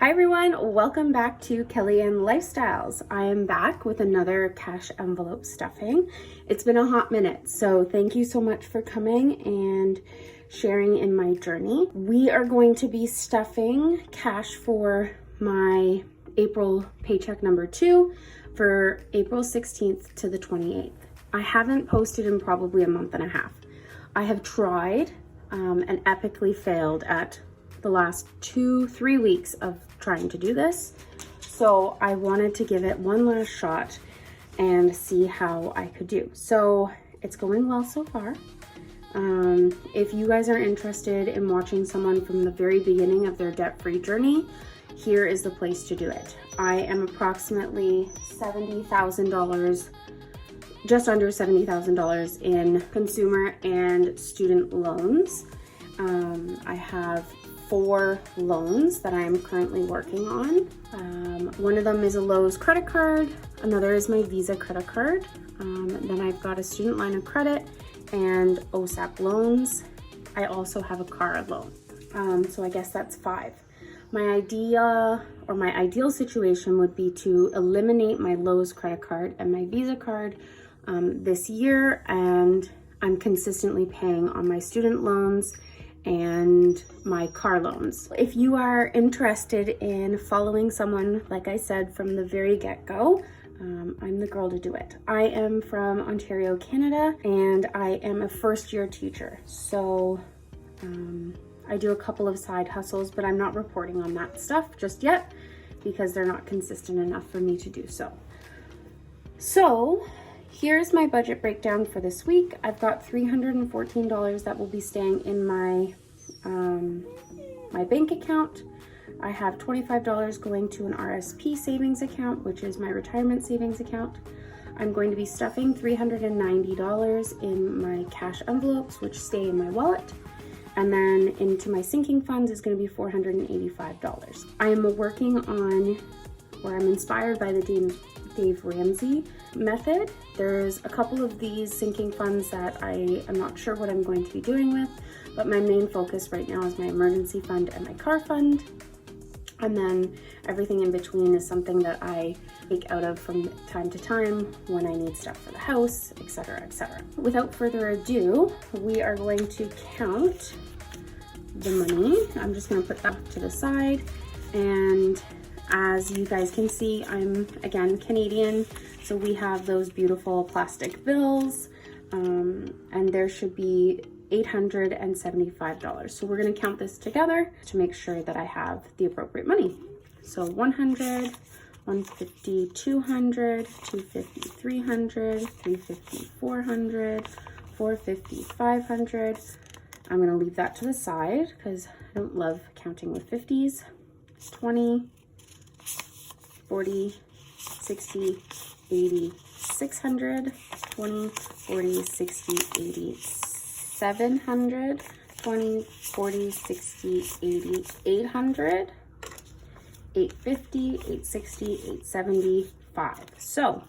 Hi everyone, welcome back to Kelly and Lifestyles. I am back with another cash envelope stuffing. It's been a hot minute, so thank you so much for coming and sharing in my journey. We are going to be stuffing cash for my April paycheck number 2 for April 16th to the 28th. I haven't posted in probably a month and a half. I have tried and epically failed at the last 2-3 weeks of trying to do this. So I wanted to give it one last shot and see how I could do. So it's going well so far. If you guys are interested in watching someone from the very beginning of their debt-free journey, here is the place to do it. I am approximately $70,000, just under $70,000 in consumer and student loans. I have 4 loans that I am currently working on. One of them is a Lowe's credit card, another is my Visa credit card, then I've got a student line of credit and OSAP loans. I also have a car loan, so I guess that's 5. My ideal situation would be to eliminate my Lowe's credit card and my Visa card this year, and I'm consistently paying on my student loans and my car loans. If you are interested in following someone, like I said from the very get-go, I'm the girl to do it. I am from Ontario, Canada, and I am a first-year teacher. So I do a couple of side hustles, but I'm not reporting on that stuff just yet because they're not consistent enough for me to do so. So here's my budget breakdown for this week. I've got $314 that will be staying in my my bank account. I have $25 going to an RSP savings account, which is my retirement savings account. I'm going to be stuffing $390 in my cash envelopes, which stay in my wallet. And then into my sinking funds is going to be $485. I am working on, or I'm inspired by the Dave Ramsey method. There's a couple of these sinking funds that I am not sure what I'm going to be doing with, but my main focus right now is my emergency fund and my car fund. And then everything in between is something that I take out of from time to time when I need stuff for the house, etc., etc. Without further ado, we are going to count the money. I'm just going to put that to the side, and as you guys can see, I'm again Canadian, so we have those beautiful plastic bills, and there should be $875. So we're going to count this together to make sure that I have the appropriate money. So 100, 150, 200, 250, 300, 350, 400, 450, 500. I'm going to leave that to the side because I don't love counting with 50s. 20, 40, 60, 80, 600, 20, 40, 60, 80, 700, 20, 40, 60, 80, 800, 850, 860, 875. So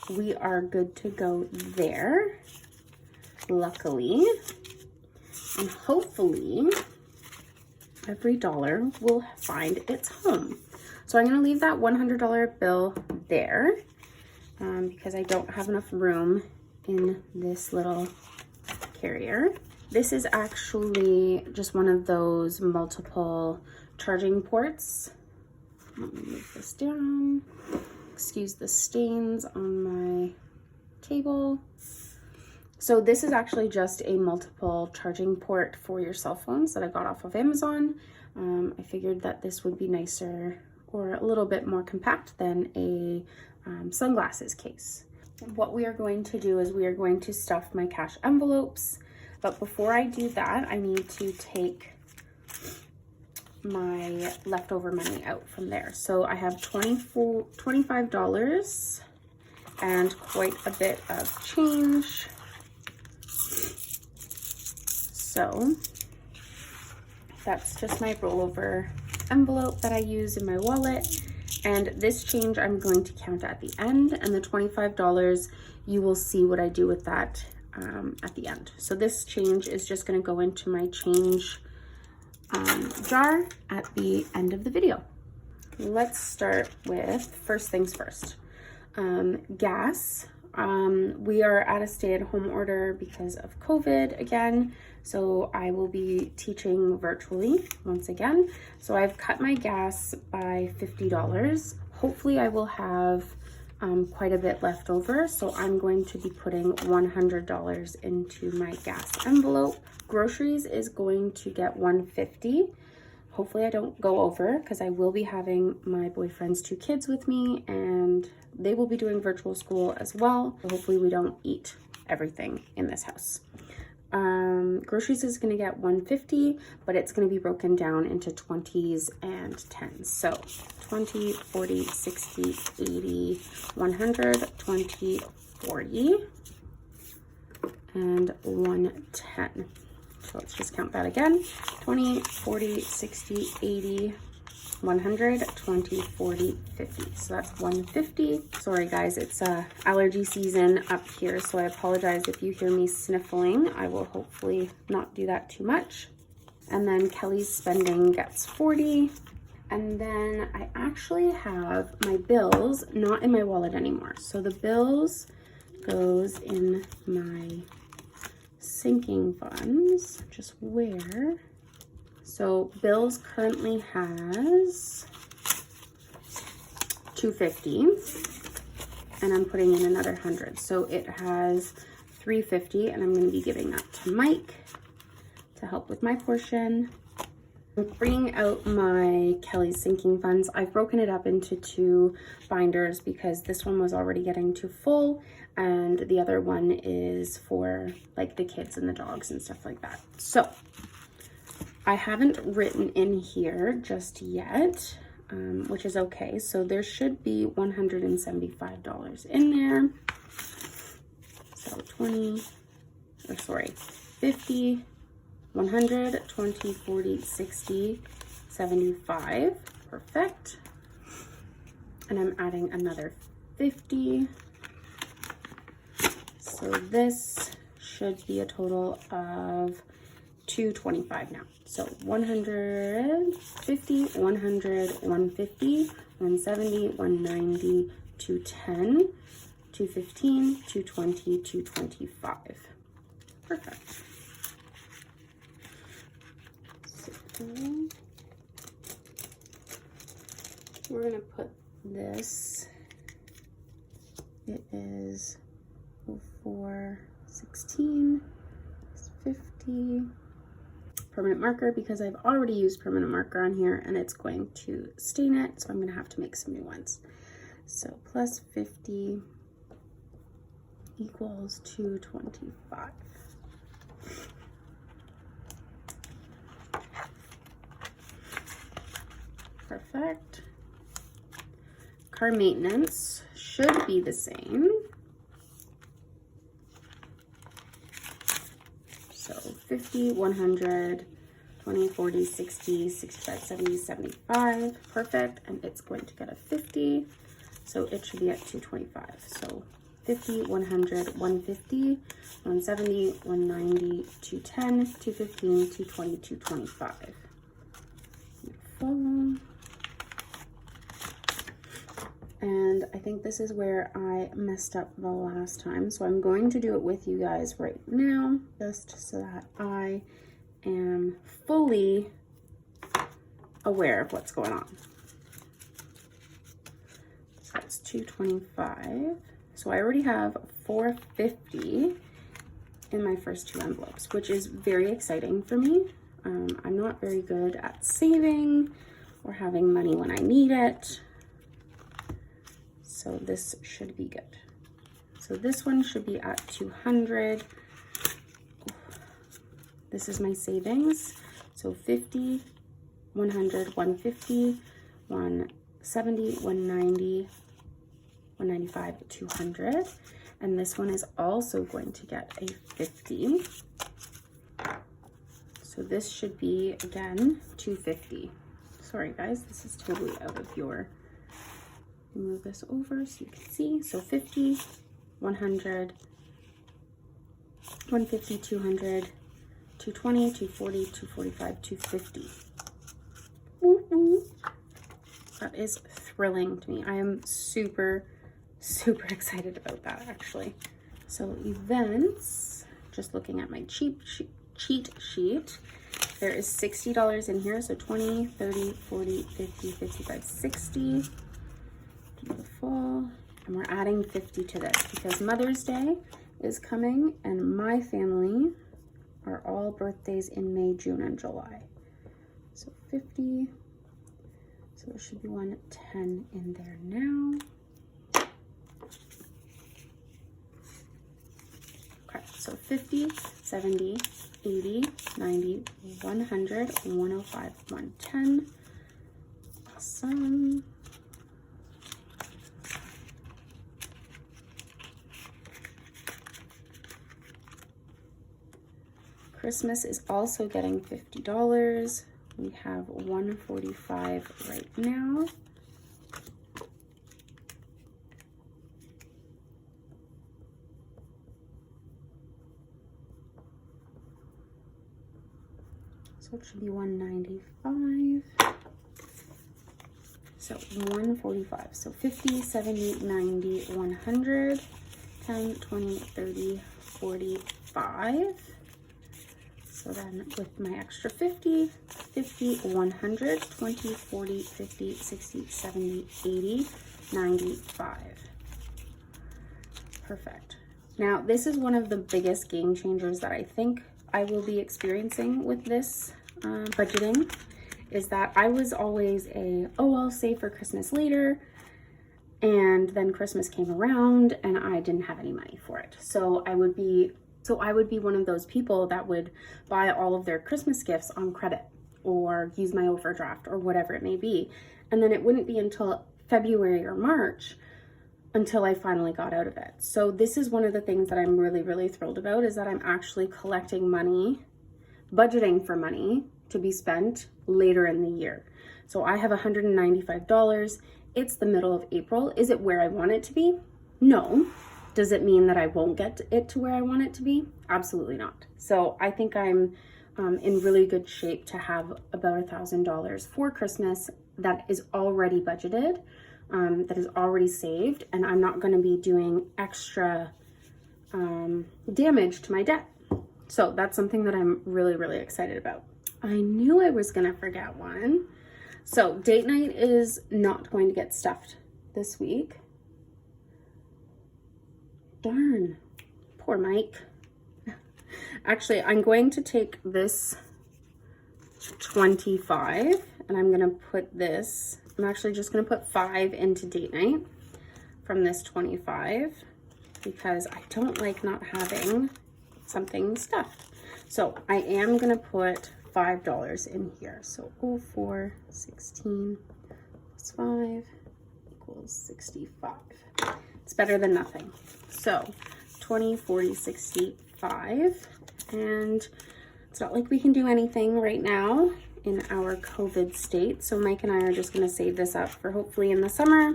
we are good to go there, luckily, and hopefully every dollar will find its home. So I'm going to leave that $100 bill there because I don't have enough room in this little carrier. This is actually just one of those multiple charging ports. Let me move this down. Excuse the stains on my table. So this is actually just a multiple charging port for your cell phones that I got off of Amazon. I figured that this would be nicer or a little bit more compact than a sunglasses case. What we are going to do is we are going to stuff my cash envelopes, but before I do that, I need to take my leftover money out from there. So I have $25 and quite a bit of change. So that's just my rollover envelope that I use in my wallet. And this change I'm going to count at the end, and the $25, you will see what I do with that at the end. So this change is just going to go into my change jar at the end of the video. let's start with first things first. Gas. We are at a stay-at-home order because of COVID again, so I will be teaching virtually once again. So I've cut my gas by $50. Hopefully I will have quite a bit left over, so I'm going to be putting $100 into my gas envelope. Groceries is going to get $150. Hopefully I don't go over, because I will be having my boyfriend's 2 kids with me and they will be doing virtual school as well. So hopefully we don't eat everything in this house. Groceries is going to get $150, but it's going to be broken down into 20s and 10s. So 20, 40, 60, 80, 100, 20, 40, and 110. So let's just count that again. 20, 40, 60, 80, 100, 20, 40, 50. So that's 150. Sorry guys, it's allergy season up here, so I apologize if you hear me sniffling. I will hopefully not do that too much. And then Kelly's spending gets 40. And then I actually have my bills not in my wallet anymore. So the bills goes in my sinking funds. Just where? So bills currently has $250, and I'm putting in another 100. So it has $350, and I'm going to be giving that to Mike to help with my portion. I'm bringing out my Kelly's sinking funds. I've broken it up into 2 binders because this one was already getting too full, and the other one is for like the kids and the dogs and stuff like that. So I haven't written in here just yet, which is okay. So there should be $175 in there. So 50, 100, 20, 40, 60, 75. Perfect. And I'm adding another 50. So this should be a total of $225 now. So 150, 100, 150, 170, 190, 210, 215, 220, 225. Perfect. So we're gonna put this, it is 04, 16, 50, permanent marker, because I've already used permanent marker on here and it's going to stain it, so I'm going to have to make some new ones. So plus 50 equals 225. Perfect. Car maintenance should be the same. So 50, 100, 20, 40, 60, 65, 70, 75. Perfect. And it's going to get a 50. So it should be at 225. So 50, 100, 150, 170, 190, 210, 215, 220, 225. Beautiful. And I think this is where I messed up the last time. So I'm going to do it with you guys right now, just so that I am fully aware of what's going on. So that's 225. So I already have 450 in my first 2 envelopes, which is very exciting for me. I'm not very good at saving or having money when I need it. So this should be good. So this one should be at 200. This is my savings. So 50, 100, 150, 170, 190, 195, 200. And this one is also going to get a 50. So this should be, again, 250. Sorry guys, this is totally out of your... Move this over so you can see. So 50, 100, 150, 200, 220, 240, 245, 250. That is thrilling to me. I am super, super excited about that, actually. So events, just looking at my cheat sheet, there is $60 in here. So 20, 30, 40, 50, 55, 60. Beautiful. And we're adding 50 to this because Mother's Day is coming and my family are all birthdays in May, June, and July. So 50. So there should be 110 in there now. Okay, so 50, 70, 80, 90, 100, 105, 110. Awesome. Christmas is also getting $50. We have $145 right now. So it should be $195. So $145. So 50, 70, 90, 100, 10, 20, 30, 45. So then with my extra 50, 50, 100, 20, 40, 50, 60, 70, 80, 95. Perfect. Now, this is one of the biggest game changers that I think I will be experiencing with this budgeting, is that I was always I'll save for Christmas later. And then Christmas came around and I didn't have any money for it. So I would be one of those people that would buy all of their Christmas gifts on credit or use my overdraft or whatever it may be. And then it wouldn't be until February or March until I finally got out of it. So this is one of the things that I'm really, really thrilled about, is that I'm actually collecting money, budgeting for money to be spent later in the year. So I have $195. It's the middle of April. Is it where I want it to be? No. Does it mean that I won't get it to where I want it to be? Absolutely not. So I think I'm in really good shape to have about $1,000 for Christmas that is already budgeted, that is already saved, and I'm not going to be doing extra damage to my debt. So that's something that I'm really, really excited about. I knew I was going to forget one. So date night is not going to get stuffed this week. Darn, poor Mike. Actually, I'm going to take this 25 and I'm going to put this, I'm actually just going to put 5 into date night from this 25 because I don't like not having something stuffed. So I am going to put $5 in here. So 04, 16 plus 5 equals 65. It's better than nothing. So 20, 40, 65. And it's not like we can do anything right now in our COVID state. So Mike and I are just going to save this up for hopefully in the summer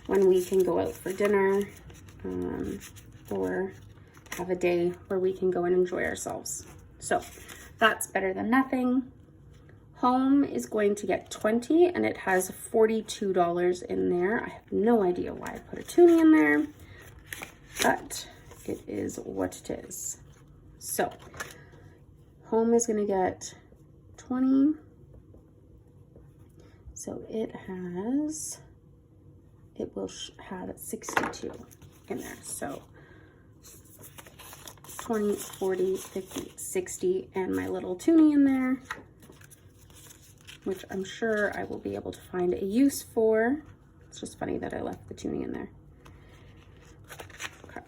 when we can go out for dinner or have a day where we can go and enjoy ourselves. So that's better than nothing. Home is going to get 20 and it has $42 in there. I have no idea why I put a toonie in there, but it is what it is. So home is going to get 20. So it will have 62 in there. So 20, 40, 50, 60, and my little toonie in there, which I'm sure I will be able to find a use for. It's just funny that I left the toonie in there. Okay.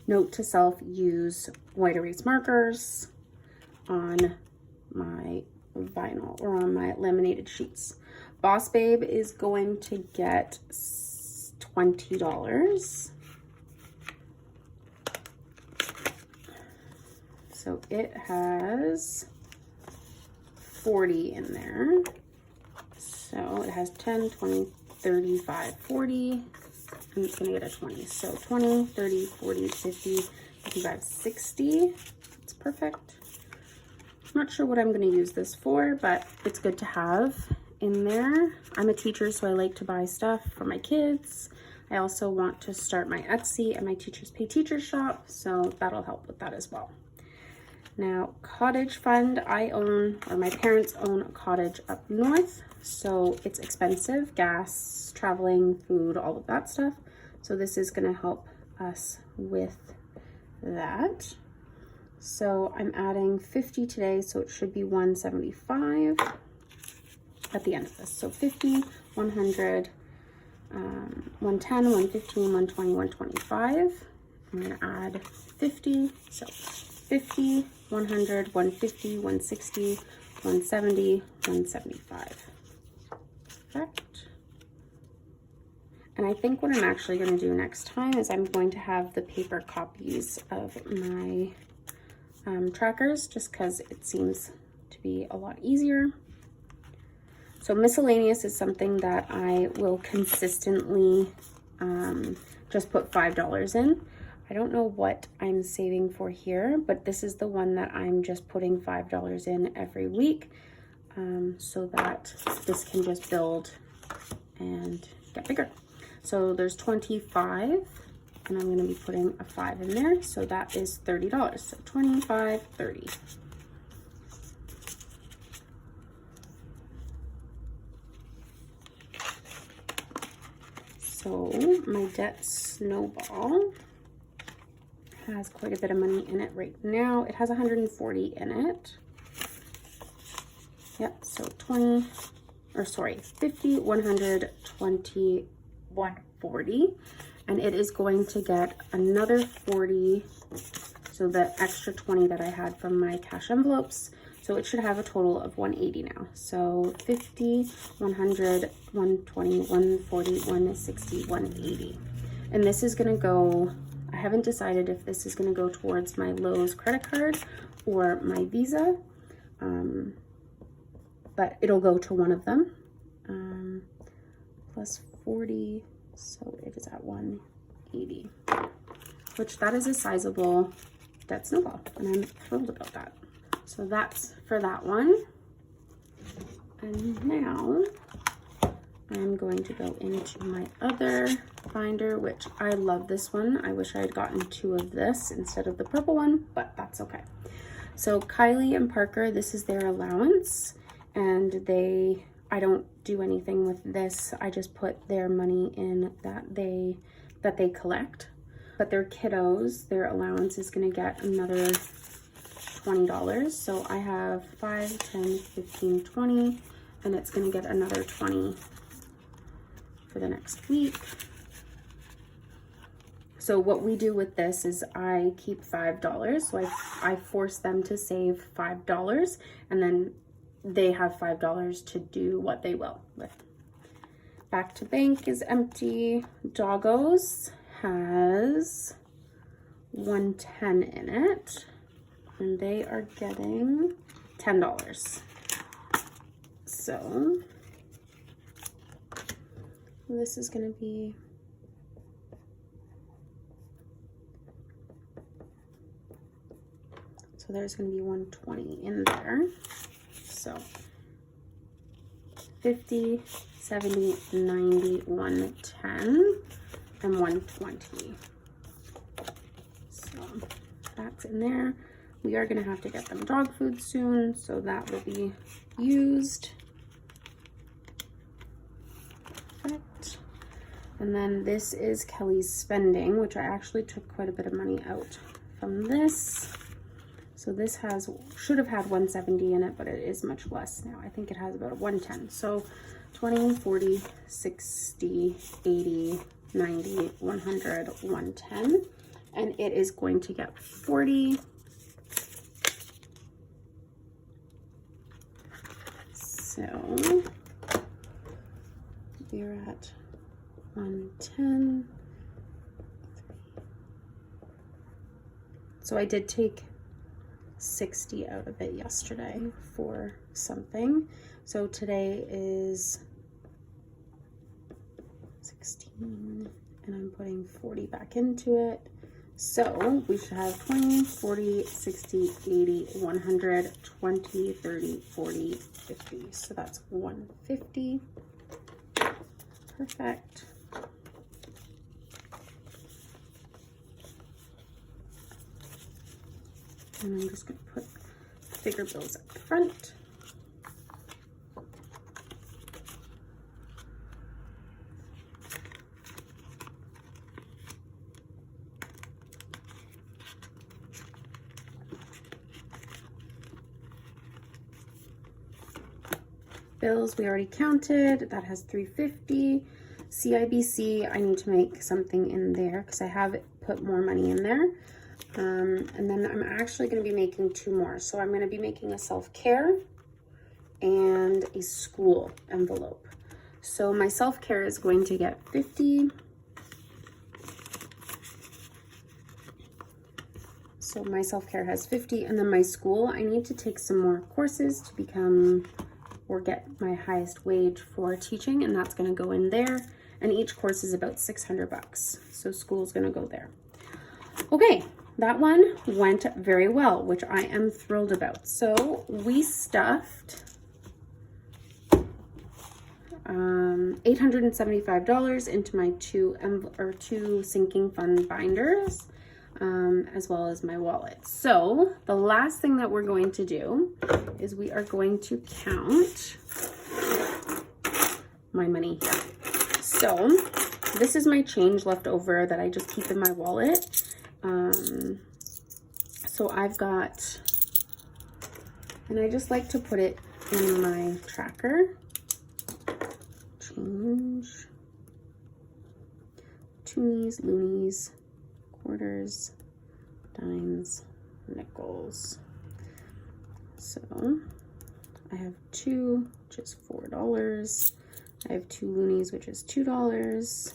Note to self, use white erase markers on my vinyl or on my laminated sheets. Boss Babe is going to get $20. So it has 40 in there. So it has 10, 20, 35, 40, and it's gonna get a 20. So 20, 30, 40, 50, 55, 60. It's perfect. not sure what I'm going to use this for, but it's good to have in there. I'm a teacher, so I like to buy stuff for my kids. I also want to start my Etsy and my Teachers Pay Teachers shop, so that'll help with that as well. Now, cottage fund, I own, or my parents own a cottage up north, so it's expensive, gas, traveling, food, all of that stuff. So this is going to help us with that. So I'm adding 50 today, so it should be 175 at the end of this. So 50, 100, 110, 115, 120, 125. I'm going to add 50, so 50, 100, 150, 160, 170, 175. Perfect. And I think what I'm actually going to do next time is I'm going to have the paper copies of my trackers, just because it seems to be a lot easier. So miscellaneous is something that I will consistently just put $5 in. I don't know what I'm saving for here, but this is the one that I'm just putting $5 in every week, so that this can just build and get bigger. So there's 25, and I'm going to be putting a 5 in there, so that is $30. So 25, 30. So my debt snowball has quite a bit of money in it right now. It has 140 in it. Yep, so 50, 100, 20, 140. And it is going to get another 40, so the extra 20 that I had from my cash envelopes. So it should have a total of 180 now. So 50, 100, 120, 140, 160, 180. And this is gonna go, I haven't decided if this is gonna go towards my Lowe's credit card or my Visa, but it'll go to one of them. Plus 40, so it is at 180, which that is a sizable debt snowball, and I'm thrilled about that. So that's for that one. And now I'm going to go into my other binder, which I love this one. I wish I had gotten 2 of this instead of the purple one, but that's okay. So Kylie and Parker, this is their allowance, and I don't do anything with this. I just put their money in that they collect. But their kiddos, their allowance is gonna get another $20. So I have 5, 10, 15, 20, and it's gonna get another 20 for the next week. So what we do with this is I keep $5. So I force them to save $5, and then they have $5 to do what they will with. Back to bank is empty. Doggos has 110 in it, and they are getting $10. So this is going to be there's going to be 120 in there. So 50, 70, 90, 110, and 120. So that's in there. We are going to have to get them dog food soon, so that will be used. Perfect. And then this is Kelly's spending, which I actually took quite a bit of money out from this. So this should have had 170 in it, but it is much less now. I think it has about 110. So 20, 40, 60, 80, 90, 100, 110. And it is going to get 40. So we're at 110. So I did take 60 out of it yesterday for something. So today is 16, and I'm putting 40 back into it. So we should have 20, 40, 60, 80, 100, 20, 30, 40, 50. So that's 150. Perfect. And I'm just going to put bigger bills up front. Bills we already counted, that has 350. CIBC, I need to make something in there because I have put more money in there. And then I'm actually going to be making two more. So I'm going to be making a self-care and a school envelope. So my self-care is going to get 50. So my self-care has 50, and then my school, I need to take some more courses to become or get my highest wage for teaching, and that's going to go in there. And each course is about 600 bucks. So school's going to go there. Okay, that one went very well, which I am thrilled about. So we stuffed $875 into my two sinking fund binders, as well as my wallet. So the last thing that we're going to do is we are going to count my money here. So this is my change left over that I just keep in my wallet. So I've got, and I just like to put it in my tracker. Change, toonies, loonies, quarters, dimes, nickels. So I have two, which is $4. I have two loonies, which is $2.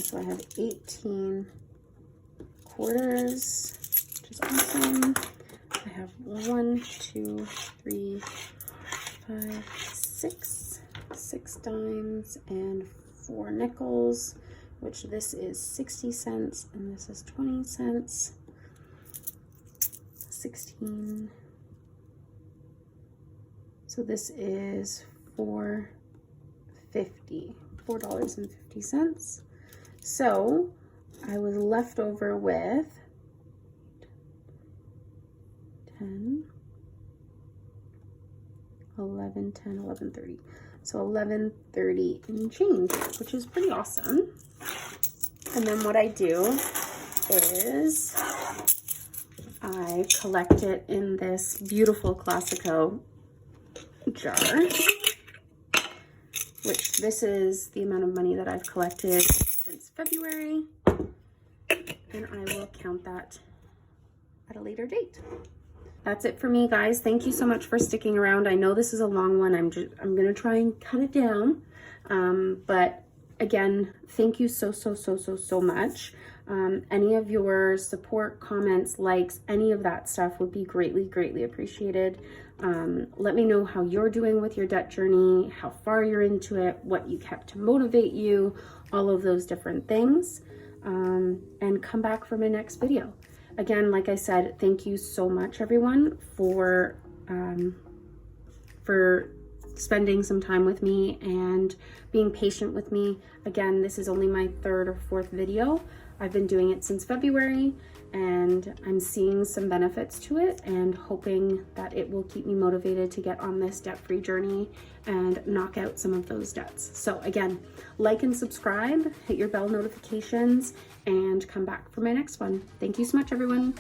So I have 18 quarters, which is awesome. I have 1, 2, 3, 5, 6 dimes and 4 nickels, which this is 60 cents and this is 20 cents. 16. So this is $4.50. So I was left over with 10, 11, 10, 11.30. So 11.30 in change, which is pretty awesome. And then what I do is I collect it in this beautiful Classico jar, which this is the amount of money that I've collected since February, and I will count that at a later date. That's it for me, guys. Thank you so much for sticking around. I know this is a long one. I'm gonna try and cut it down, but again, thank you so much. Any of your support, comments, likes, any of that stuff would be greatly appreciated. Let me know how you're doing with your debt journey, how far you're into it, what you kept to motivate you, all of those different things, and come back for my next video. Again, like I said, thank you so much, everyone, for spending some time with me and being patient with me. Again, this is only my 3rd or 4th video. I've been doing it since February, and I'm seeing some benefits to it and hoping that it will keep me motivated to get on this debt-free journey and knock out some of those debts. So again, like and subscribe, hit your bell notifications, and come back for my next one. Thank you so much, everyone.